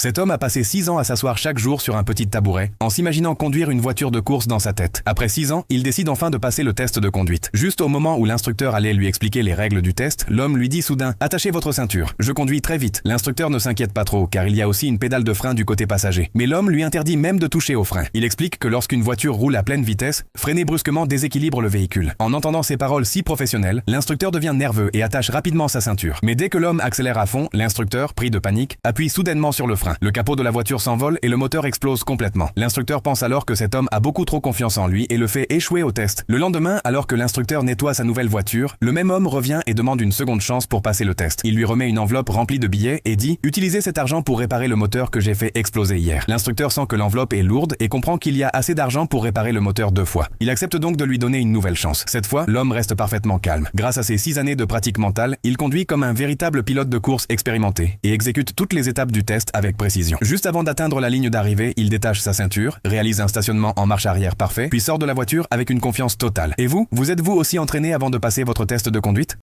Cet homme a passé 6 ans à s'asseoir chaque jour sur un petit tabouret, en s'imaginant conduire une voiture de course dans sa tête. Après 6 ans, il décide enfin de passer le test de conduite. Juste au moment où l'instructeur allait lui expliquer les règles du test, l'homme lui dit soudain « Attachez votre ceinture, je conduis très vite ». L'instructeur ne s'inquiète pas trop, car il y a aussi une pédale de frein du côté passager. Mais l'homme lui interdit même de toucher au frein. Il explique que lorsqu'une voiture roule à pleine vitesse, freiner brusquement déséquilibre le véhicule. En entendant ces paroles si professionnelles, l'instructeur devient nerveux et attache rapidement sa ceinture. Mais dès que l'homme accélère à fond, l'instructeur, pris de panique, appuie soudainement sur le frein. Le capot de la voiture s'envole et le moteur explose complètement. L'instructeur pense alors que cet homme a beaucoup trop confiance en lui et le fait échouer au test. Le lendemain, alors que l'instructeur nettoie sa nouvelle voiture, le même homme revient et demande une seconde chance pour passer le test. Il lui remet une enveloppe remplie de billets et dit « Utilisez cet argent pour réparer le moteur que j'ai fait exploser hier ». L'instructeur sent que l'enveloppe est lourde et comprend qu'il y a assez d'argent pour réparer le moteur 2 fois. Il accepte donc de lui donner une nouvelle chance. Cette fois, l'homme reste parfaitement calme. Grâce à ses 6 années de pratique mentale, il conduit comme un véritable pilote de course expérimenté et exécute toutes les étapes du test avec précision. Juste avant d'atteindre la ligne d'arrivée, il détache sa ceinture, réalise un stationnement en marche arrière parfait, puis sort de la voiture avec une confiance totale. Et vous êtes-vous aussi entraîné avant de passer votre test de conduite ?